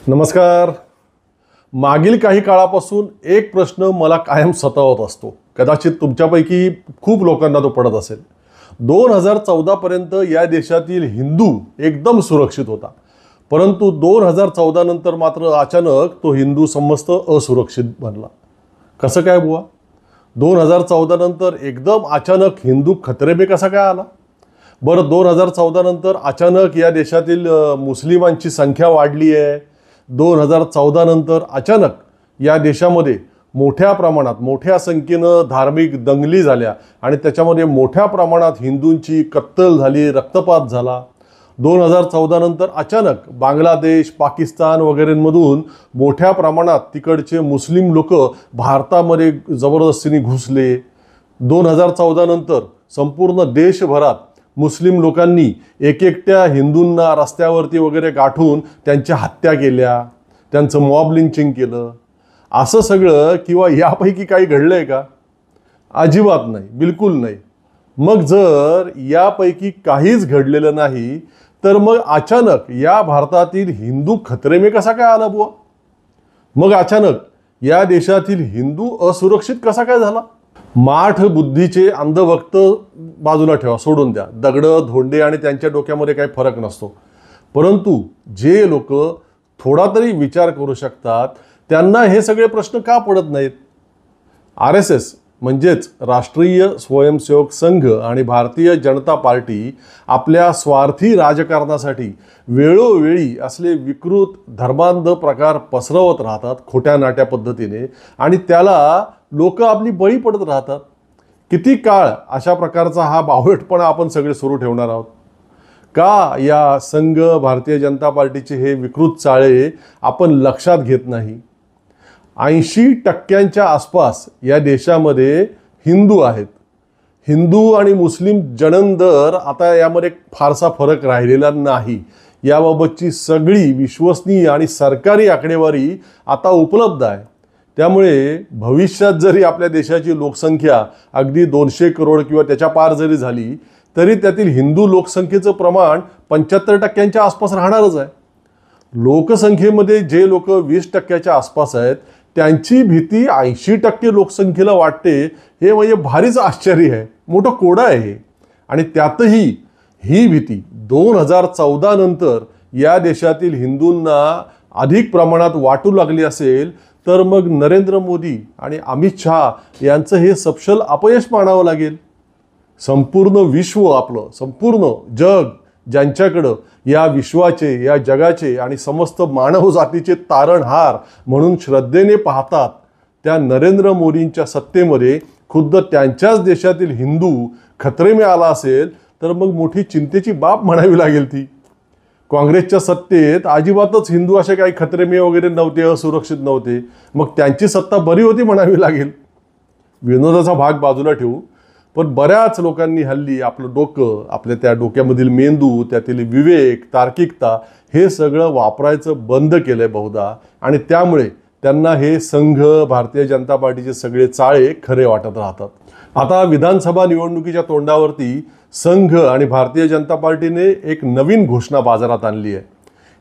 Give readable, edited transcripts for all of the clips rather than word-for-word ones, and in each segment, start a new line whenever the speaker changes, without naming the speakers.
नमस्कार. मागील काही काळापासून एक प्रश्न मला कायम सतावत असतो. कदाचित तुमच्यापैकी खूप लोकांना तो पडत असेल. 2014 पर्यंत या देशातील हिंदू एकदम सुरक्षित होता, परंतु 2014 नंतर मात्र अचानक तो हिंदू समस्त असुरक्षित बनला. कसं काय बुवा? 2014 नंतर एकदम अचानक हिंदू खतरे में कसा काय आला? बरं, 2014 नंतर अचानक या देशातील मुस्लिमांची संख्या वाढली आहे. 2014 नंतर अचानक या देशामध्ये मोठ्या प्रमाणात मोठ्या संख्येनं धार्मिक दंगली झाल्या आणि त्याच्यामध्ये मोठ्या प्रमाणात हिंदूंची कत्तल झाली, रक्तपात झाला. 2014 नंतर अचानक बांगलादेश, पाकिस्तान वगैरेंमधून मोठ्या प्रमाणात तिकडचे मुस्लिम लोक भारतामध्ये जबरदस्तीने घुसले. 2014 नंतर संपूर्ण देशभरात मुस्लिम लोकांनी एकट्या हिंदूंना रस्त्यावरती वगैरे गाठून त्यांच्या हत्या केल्या, त्यांचं मॉब लिंचिंग केलं. असं सगळं किंवा यापैकी काही घडलंय का? अजिबात नाही, बिलकुल नाही. मग जर यापैकी काहीच घडलेलं नाही तर मग अचानक या भारतातील हिंदू खतरे में कसा काय आला बुवा? मग अचानक या देशातील हिंदू असुरक्षित कसा काय झाला? माठ बुद्धीचे अंधभक्त बाजूला ठेवा, सोडून द्या. दगडं, धोंडे आणि त्यांच्या डोक्यामध्ये काही फरक नसतो. परंतु जे लोक थोडा तरी विचार करू शकतात त्यांना हे सगळे प्रश्न का पडत नाहीत? RSS म्हणजेच राष्ट्रीय स्वयंसेवक संघ आणि भारतीय जनता पार्टी आपल्या स्वार्थी राजकारणासाठी वेळोवेळी असले विकृत धर्मांध प्रकार पसरवत राहतात खोट्या नाट्या पद्धतीने, आणि त्याला लोक आपली बळी पडत राहतात. किती काळ अशा प्रकारचा हा बावळटपणा आपण सगळे सुरू ठेवणार आहोत? का या संघ भारतीय जनता पार्टीचे हे विकृत चाळे आपण लक्षात घेत नाही? 80% आसपास या देशामध्ये हिंदू आहेत. हिंदू आणि मुस्लिम जननदर आता यामध्ये फारसा फरक राहिलेला नाही. याबाबतची सगळी विश्वसनीय आणि सरकारी आकडेवारी आता उपलब्ध आहे. त्यामुळे भविष्यात जरी आपल्या देशाची लोकसंख्या अगदी 200 करोड किंवा त्याच्या पार जरी झाली तरी त्यातील हिंदू लोकसंख्येचं प्रमाण 75% आसपास राहणारच आहे. लोकसंख्येमध्ये जे लोक 20% आसपास आहेत त्यांची भीती 80% लोकसंख्येला वाटते, हे म्हणजे भारीच आश्चर्य आहे, मोठं कोडं आहे हे. आणि त्यातही ही भीती 2014 नंतर या देशातील हिंदूंना अधिक प्रमाणात वाटू लागली असेल तर मग नरेंद्र मोदी आणि अमित शहा यांचं हे सपशेल अपयश मानावं लागेल. संपूर्ण विश्व, आपलं संपूर्ण जग ज्यांच्याकडं या विश्वाचे, या जगाचे आणि समस्त मानव जातीचे तारणहार म्हणून श्रद्धेने पाहतात, त्या नरेंद्र मोदींच्या सत्तेमध्ये खुद्द त्यांच्याच देशातील हिंदू खतरे में आला असेल तर मग मोठी चिंतेची बाब म्हणावी लागेल ती. काँग्रेसच्या सत्तेत अजिबातच हिंदू असे काही खतरे में वगैरे नव्हते, असुरक्षित नव्हते. मग त्यांची सत्ता बरी होती म्हणावी लागेल. विनोदाचा भाग बाजूला ठेवू, पण बऱ्याच लोकांनी हल्ली आपलं डोकं, आपल्या त्या डोक्यामधील मेंदू, त्यातील विवेक, तार्किकता हे सगळं वापरायचं बंद केलंय बहुधा, आणि त्यामुळे त्यांना हे संघ, भारतीय जनता पार्टीचे सगळे चाळे खरे वाटत राहतात. आता विधानसभा निवडणुकीच्या तोंडावरती संघ आणि भारतीय जनता पार्टीने एक नवीन घोषणा बाजारात आणली आहे.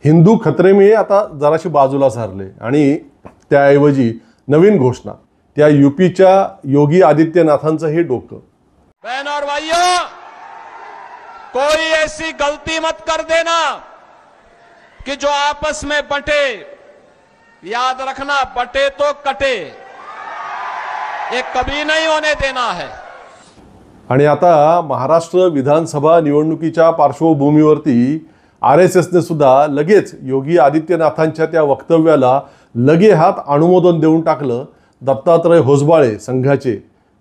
हिंदू खतरे में आता जराशी बाजूला सारले आणि त्याऐवजी नवीन घोषणा, त्या यूपीच्या योगी आदित्यनाथांचं हे डोकं.
बहन और भाइयों, कोई ऐसी गलती मत कर देना कि जो आपस में बंटे. याद रखना, बटे तो कटे, ये कभी नहीं होने देना है.
आणि आता महाराष्ट्र विधानसभा निवडणुकीच्या पार्श्वभूमीवरती RSSने सुद्धा लगेच योगी आदित्यनाथांच्या त्या वक्तव्याला लगेहात अनुमोदन देऊन टाकलं. दत्तात्रय होसबाळे संघाचे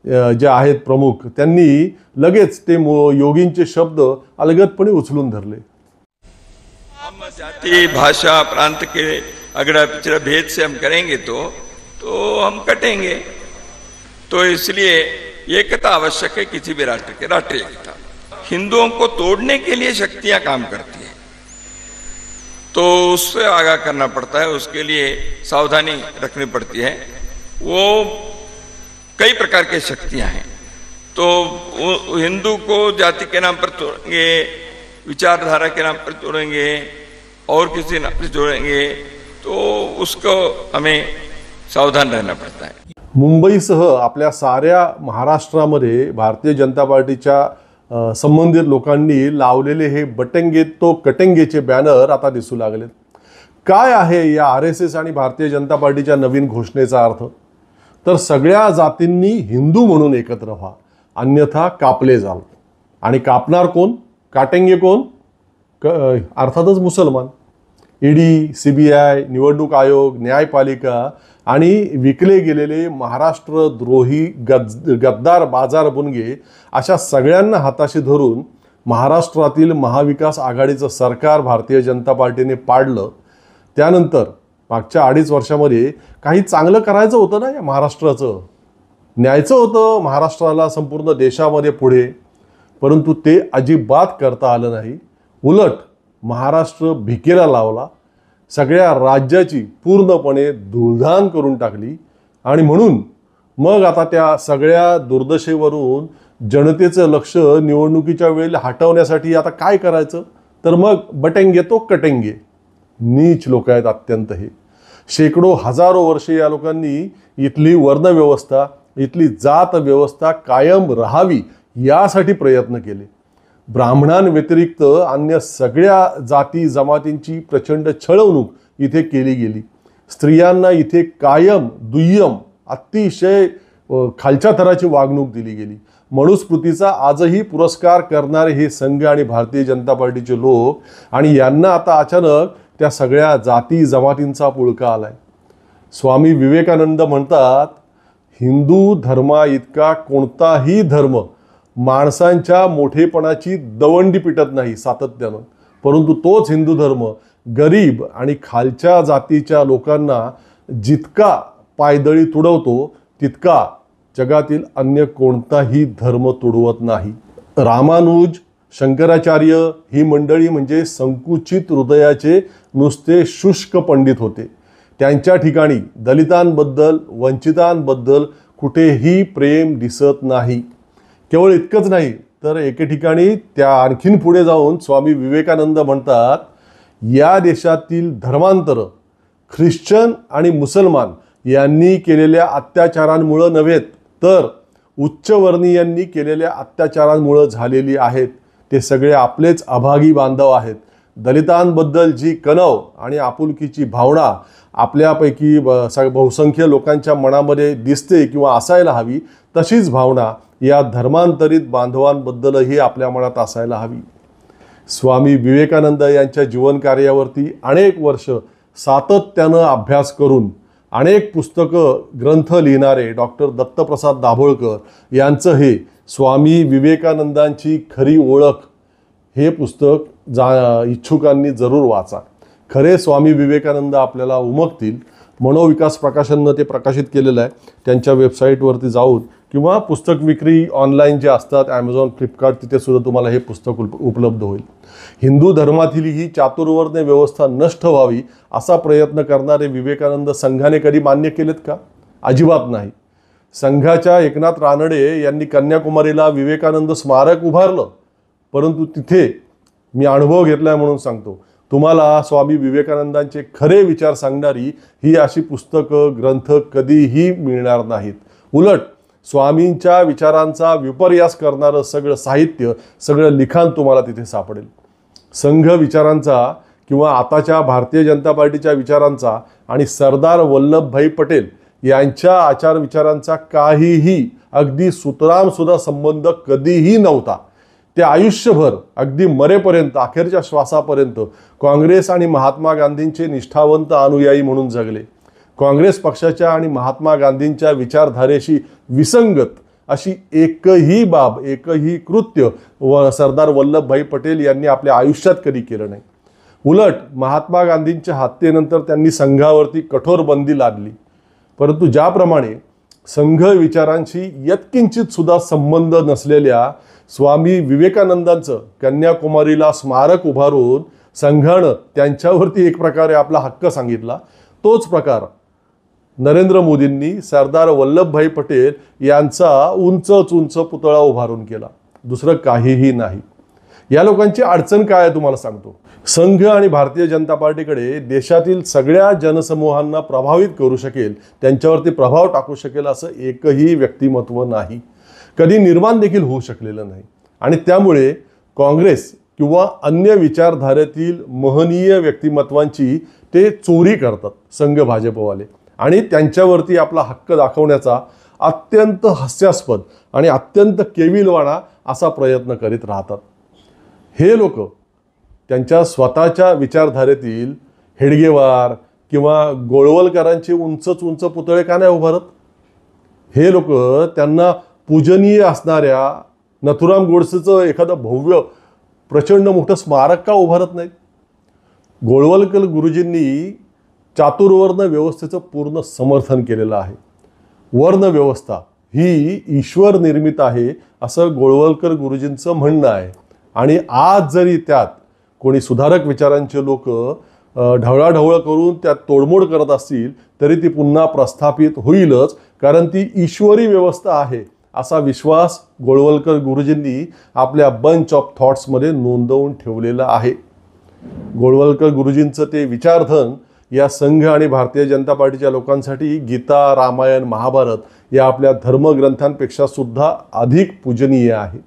जे आहेत प्रमुख, त्यांनी लगेच ते योगींचे शब्द अलगदपणे उचलून धरले.
हम जाति, भाषा, प्रांत के अगड़ा पिछड़ा भेद से हम करेंगे तो हम कटेंगे. तो इसलिए एकता आवश्यक है किसी भी राष्ट्र के, राष्ट्रीय एकता. हिंदुओं को तोड़ने के लिए शक्तियां काम करती है, तो उससे आगाह करना पड़ता है, उसके लिए सावधानी रखनी पड़ती है. वो कई प्रकार की शक्तियां हैं. तो हिंदू को जाति के नाम पर तोड़ेंगे, विचारधारा के नाम पर तोड़ेंगे और किसी नाम पर जोड़ेंगे, तो उसको हमें सावधान रहना पड़ता है।
मुंबईसह आपल्या साऱ्या महाराष्ट्रामध्ये भारतीय जनता पार्टीच्या संबंधित लोकांनी लावलेले हे बटेंगे तो कटेंगेचे बॅनर आता दिसू लागलेत. काय आहे या RSS आणि भारतीय जनता पार्टीच्या नवीन घोषणेचा अर्थ? तर सगळ्या जातींनी हिंदू म्हणून एकत्र व्हा, अन्यथा कापले जाल. आणि कापणार कोण? काटेंगे कोण? अर्थातच मुसलमान. ईडी, CBI, निवडणूक आयोग, न्यायपालिका आणि विकले गेलेले महाराष्ट्रद्रोही गद्दार बाजार बुनगे अशा सगळ्यांना हाताशी धरून महाराष्ट्रातील महाविकास आघाडीचं सरकार भारतीय जनता पार्टीने पाडलं. त्यानंतर मागच्या 2.5 वर्षामध्ये काही चांगलं करायचं होतं ना या महाराष्ट्राचं, न्यायचं होतं महाराष्ट्राला संपूर्ण देशामध्ये पुढे, परंतु ते अजिबात करता आलं नाही. उलट महाराष्ट्र भिकेला लावला, सगळ्या राज्याची पूर्णपणे धुळधाण करून टाकली. आणि म्हणून मग आता त्या सगळ्या दुर्दशेवरून जनतेचं लक्ष निवडणुकीच्या वेळेला हटवण्यासाठी आता काय करायचं? तर मग बटेंगे तो कटेंगे. नीच लोक आहेत अत्यंत हे. शेकडो हजारो वर्षे या लोकांनी इथली वर्णव्यवस्था, इथली जात व्यवस्था कायम राहावी यासाठी प्रयत्न केले. ब्राह्मणांव्यतिरिक्त अन्य सगळ्या जाती जमातींची प्रचंड छळवणूक इथे केली गेली. स्त्रियांना इथे कायम दुय्यम अतिशय खालच्या थराची वागणूक दिली गेली. मनुस्मृतीचा आजही पुरस्कार करणारे हे संघ आणि भारतीय जनता पार्टीचे लोक, आणि यांना आता अचानक त्या सगळ्या जाती जमातींचा पुळका आलाय. स्वामी विवेकानंद म्हणतात, हिंदू धर्मा इतका कोणताही धर्म माणसांच्या मोठेपणाची दवंडी पिटत नाही सातत्यानं, परंतु तोच हिंदू धर्म गरीब आणि खालच्या जातीच्या लोकांना जितका पायदळी तुडवतो तितका जगातील अन्य कोणताही धर्म तुडवत नाही. रामानुज, शंकराचार्य ही मंडळी म्हणजे संकुचित हृदयाचे नुसते शुष्क पंडित होते. त्यांच्या ठिकाणी दलितांबद्दल, वंचितांबद्दल कुठेही प्रेम दिसत नाही. केवळ इतकंच नाही तर एके ठिकाणी त्या आणखीन पुढे जाऊन स्वामी विवेकानंद म्हणतात, या देशातील धर्मांतर ख्रिश्चन आणि मुसलमान यांनी केलेल्या अत्याचारांमुळे नव्हे तर उच्चवर्णीयांनी केलेल्या अत्याचारांमुळे झालेली आहेत. ते सगळे आपलेच अभागी बांधव आहेत. दलितांबद्दल जी कणव आणि आपुलकीची भावना आपल्यापैकी बहुसंख्य लोकांच्या मनामध्ये दिसते किंवा असायला हवी, तशीच भावना या धर्मांतरित बांधवांबद्दलही आपल्या मनात असायला हवी. स्वामी विवेकानंद यांच्या जीवनकार्यावरती अनेक वर्ष सातत्यानं अभ्यास करून अनेक पुस्तकं, ग्रंथ लिहिणारे डॉक्टर दत्तप्रसाद दाभोळकर यांचं हे स्वामी विवेकानंदांची खरी ओळख हे पुस्तक इच्छुकांनी जरूर वाचा. खरे स्वामी विवेकानंद आपल्याला उमगतील. मनोविकास प्रकाशननं ते प्रकाशित केलेलं आहे. त्यांच्या वेबसाईटवरती जाऊन किंवा पुस्तक विक्री ऑनलाईन जे असतात ॲमेझॉन, फ्लिपकार्ट, तिथे सुद्धा तुम्हाला हे पुस्तक उपलब्ध होईल. हिंदू धर्मातील ही चातुर्वर्ण व्यवस्था नष्ट व्हावी असा प्रयत्न करणारे विवेकानंद संघाने कधी मान्य केलेत का? अजिबात नाही. संघाच्या एकनाथ रानडे यांनी कन्याकुमारीला विवेकानंद स्मारक उभारलं, परंतु तिथे मी अनुभव घेतलाय म्हणून सांगतो, तुम्हाला स्वामी विवेकानंदांचे खरे विचार सांगणारी ही अशी पुस्तकं, ग्रंथ कधीही मिळणार नाहीत. उलट स्वामींच्या विचारांचा विपर्यास करणारं सगळं साहित्य, सगळं लिखाण तुम्हाला तिथे सापडेल. संघ विचारांचा किंवा आताच्या भारतीय जनता पार्टीच्या विचारांचा आणि सरदार वल्लभभाई पटेल यांच्या आचार विचारांचा काहीही अगदी सुतराम सुद्धा संबंध कधीही नव्हता. ते आयुष्यभर अगदी मरेपर्यंत, अखेरच्या श्वासापर्यंत काँग्रेस आणि महात्मा गांधींचे निष्ठावंत अनुयायी म्हणून जगले. काँग्रेस पक्षाच्या आणि महात्मा गांधींच्या विचारधारेशी विसंगत अशी एकही बाब, एकही कृत्य सरदार वल्लभभाई पटेल यांनी आपल्या आयुष्यात कधी केलं नाही. उलट महात्मा गांधींच्या हत्येनंतर त्यांनी संघावरती कठोर बंदी लादली. परंतु ज्याप्रमाणे संघ विचारांशी यत्किंचित सुद्धा संबंध नसलेल्या स्वामी विवेकानंदांचं कन्याकुमारीला स्मारक उभारून संघानं त्यांच्यावरती एक प्रकारे आपला हक्क सांगितला, तोच प्रकार नरेंद्र मोदींनी सरदार वल्लभभाई पटेल यांचा उंच पुतळा उभारून केला. दुसरं काहीही नाही. या लोकांची अडचण काय आहे तुम्हाला सांगतो. संघ आणि भारतीय जनता पार्टीकडे देशातील सगळ्या जनसमूहांना प्रभावित करू शकेल, त्यांच्यावरती प्रभाव टाकू शकेल असं एकही व्यक्तिमत्व नाही, कधी निर्माण देखील होऊ शकलेलं नाही. आणि त्यामुळे काँग्रेस किंवा अन्य विचारधारेतील महनीय व्यक्तिमत्वांची ते चोरी करतात संघ भाजपवाले, आणि त्यांच्यावरती आपला हक्क दाखवण्याचा अत्यंत हास्यास्पद आणि अत्यंत केविलवाणा असा प्रयत्न करीत राहतात. हे लोक त्यांच्या स्वतःच्या विचारधारेतील हेडगेवार किंवा गोळवलकरांचे उंचच उंच पुतळे का नाही उभारत? हे लोक त्यांना पूजनीय असणाऱ्या नथुराम गोडसेचं एखादं भव्य प्रचंड मोठं स्मारक का उभारत नाहीत? गोळवलकर गुरुजींनी चातुर्वर्ण व्यवस्थेचं पूर्ण समर्थन केलेलं आहे. वर्ण व्यवस्था ही ईश्वर निर्मित आहे असं गोळवलकर गुरुजींचं म्हणणं आहे. आणि आज जरी त्यात कोणी सुधारक विचारांचे लोक ढवळाढवळ करून त्यात तोडमोड करत असतील तरी ती पुन्हा प्रस्थापित होईलच, कारण ती ईश्वरी व्यवस्था आहे असा विश्वास गोळवलकर गुरुजींनी आपल्या बंच ऑफ थॉट्समध्ये नोंदवून ठेवलेला आहे. गोळवलकर गुरुजींचं ते विचारधन या संघ आणि भारतीय जनता पार्टीच्या लोकांसाठी गीता, रामायण, महाभारत या आपल्या धर्मग्रंथांपेक्षा सुद्धा अधिक पूजनीय आहे.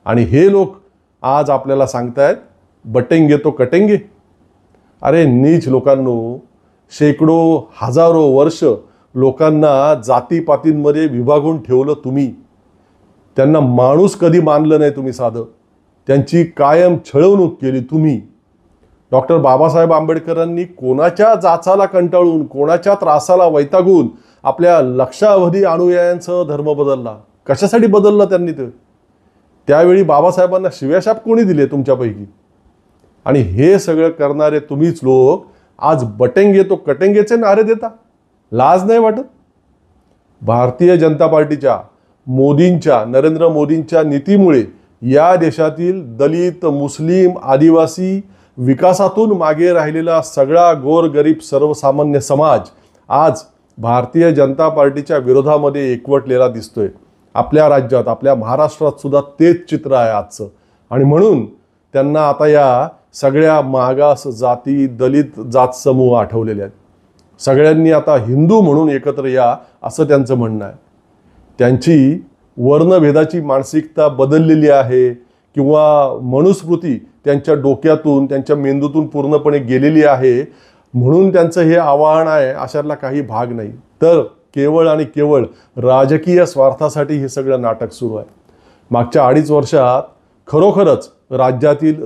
आणि हे लोक आज आपल्याला सांगतायत बटेंगे तो कटेंगे. अरे नीच लोकांनो, शेकडो हजारो वर्ष लोकांना जातीपातींमध्ये विभागून ठेवलं तुम्ही. त्यांना माणूस कधी मानलं नाही तुम्ही साधं. त्यांची कायम छळवणूक केली तुम्ही. डॉक्टर बाबासाहेब आंबेडकरांनी कोणाच्या जाचाला कंटाळून, कोणाच्या त्रासाला वैतागून आपल्या लक्षावधी अनुयायांसह धर्म बदलला. कशासाठी बदलला त्यांनी ते? त्यावेळी बाबासाहेबांना शिव्याशाप कोणी दिले तुमच्यापैकी? आणि हे सगळं करणारे तुम्हीच लोक आज बटेंगे तो कटेंगेचे नारे देता. लाज नाही वाटत? भारतीय जनता पार्टीच्या मोदींच्या, नरेंद्र मोदींच्या नीतीमुळे या देशातील दलित, मुस्लिम, आदिवासी, विकासातून मागे राहिलेला सगळा गोरगरीब सर्वसामान्य समाज आज भारतीय जनता पार्टीच्या विरोधामध्ये एकवटलेला दिसतोय. आपल्या राज्यात, आपल्या महाराष्ट्रात सुद्धा तेच चित्र आहे आजचं. आणि म्हणून त्यांना आता या सगळ्या मागास जाती, दलित जात समूह आठवलेले आहेत. सगळ्यांनी आता हिंदू म्हणून एकत्र या असं त्यांचं म्हणणं आहे. त्यांची वर्णभेदाची मानसिकता बदललेली आहे किंवा मनुस्मृती त्यांच्या डोक्यातून, त्यांच्या मेंदूतून पूर्णपणे गेलेली आहे, म्हणून त्यांचं हे आवाहन आहे अशातला काही भाग नाही. तर केवळ आणि केवळ राजकीय स्वार्थासाठी हे सगळं नाटक सुरू आहे. मागच्या 2.5 वर्षात खरोखरच राज्यातील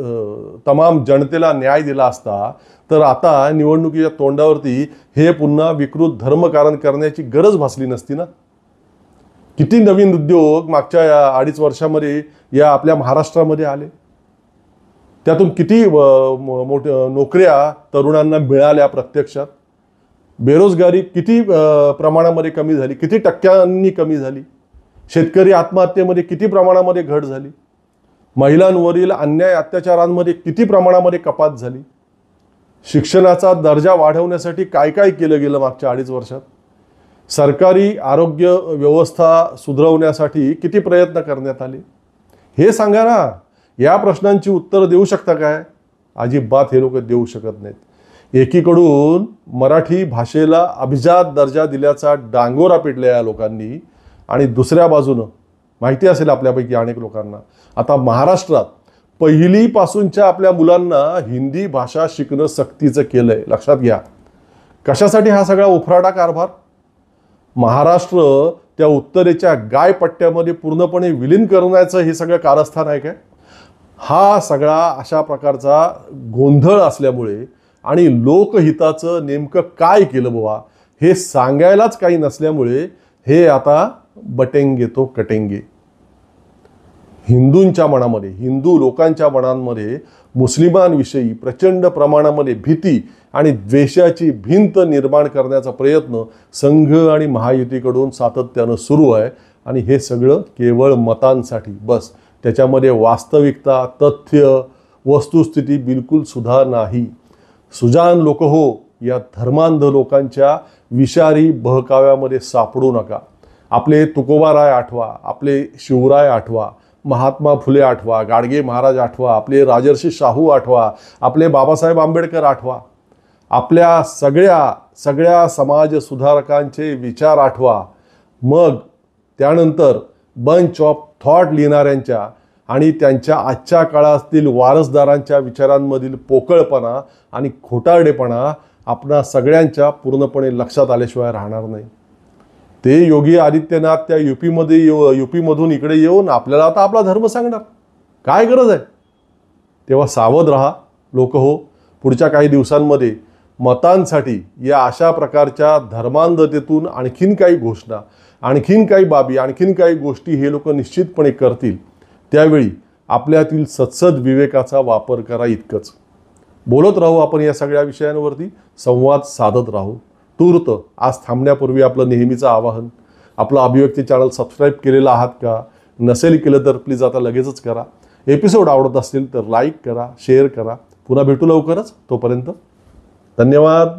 तमाम जनतेला न्याय दिला असता तर आता निवडणुकीच्या तोंडावरती हे पुन्हा विकृत धर्मकारण करण्याची गरज भासली नसती ना. किती नवीन उद्योग मागच्या 2.5 वर्षामध्ये या आपल्या महाराष्ट्रामध्ये आले. त्यातून किती मोठ्या नोकऱ्या तरुणांना मिळाल्या प्रत्यक्षात. बेरोजगारी किती प्रमाणामध्ये कमी झाली, किती टक्क्यांनी कमी झाली. शेतकरी आत्महत्येमध्ये किती प्रमाणामध्ये घट झाली. महिलांवरील अन्याय अत्याचारांमध्ये किती प्रमाणामध्ये कपात झाली. शिक्षणाचा दर्जा वाढवण्यासाठी काय काय केलं गेलं मागच्या 2.5 वर्षात. सरकारी आरोग्य व्यवस्था सुधारवण्यासाठी किती प्रयत्न करण्यात आले हे सांगा ना. या प्रश्नांची उत्तरं देऊ शकता काय? अजिबात हे लोक देऊ शकत नाहीत. एकीकडून मराठी भाषेला अभिजात दर्जा दिल्याचा डांगोरा पिटला या लोकांनी, आणि दुसऱ्या बाजूनं माहिती असेल आपल्यापैकी अनेक लोकांना आता महाराष्ट्रात पहिलीपासूनच्या आपल्या मुलांना हिंदी भाषा शिकणं सक्तीचं केलंय. लक्षात घ्या. कशासाठी हा सगळा उफराटा कारभार? महाराष्ट्र त्या उत्तरेच्या गायपट्ट्यामध्ये पूर्णपणे विलीन करण्याचं हे सगळं कारस्थान आहे काय? हा सगळा अशा प्रकारचा गोंधळ असल्यामुळे आणि लोकहिताचं नेमकं काय केलं बुवा हे सांगायलाच काही नसल्यामुळे हे आता बटेंगे तो कटेंगे. हिंदूंच्या मनामध्ये, हिंदू लोकांच्या मनांमध्ये मुस्लिमांविषयी प्रचंड प्रमाणामध्ये भीती आणि द्वेषाची भिंत निर्माण करण्याचा प्रयत्न संघ आणि महायुतीकडून सातत्यानं सुरू आहे. आणि हे सगळं केवळ मतांसाठी बस. त्याच्यामध्ये वास्तविकता, तथ्य, वस्तुस्थिती बिलकुल सुद्धा नाही. सुजान लोक हो, या धर्मांध लोकांच्या विषारी बहकाव्यामध्ये सापडू नका. आपले तुकोबाराय आठवा, आपले शिवराय आठवा, महात्मा फुले आठवा, गाडगे महाराज आठवा, आपले राजर्षी शाहू आठवा, आपले बाबासाहेब आंबेडकर आठवा, आपल्या सगळ्या समाज सुधारकांचे विचार आठवा. मग त्यानंतर बंच ऑफ थॉट लिहिणाऱ्यांच्या आणि त्यांच्या आजच्या काळातील वारसदारांच्या विचारांमधील पोकळपणा आणि खोटारडेपणा आपणा सगळ्यांच्या पूर्णपणे लक्षात आल्याशिवाय राहणार नाही. ते योगी आदित्यनाथ त्या यूपीमधून इकडे येऊन आपल्याला आता आपला धर्म सांगणार, काय गरज आहे? तेव्हा सावध राहा लोक हो. पुढच्या काही दिवसांमध्ये मतांसाठी या अशा प्रकारच्या धर्मांधतेतून आणखीन काही घोषणा, आणखीन काही बाबी, आणखीन काही गोष्टी हे लोक निश्चितपणे करतील. त्यावेळी आपल्यातील सत्सद विवेकाचा वापर करा. इतकंच बोलत राहू आपण या सगळ्या विषयांवरती, संवाद साधत राहू. तूर्त आज थांबण्यापूर्वी आपलं नेहमीचं आवाहन, आपलं अभिव्यक्ती चॅनल सबस्क्राईब केलेलं आहात का? नसेल केलं तर प्लीज आता लगेचच करा. एपिसोड आवडत असतील तर लाईक करा, शेअर करा. पुन्हा भेटू लवकरच. तोपर्यंत धन्यवाद.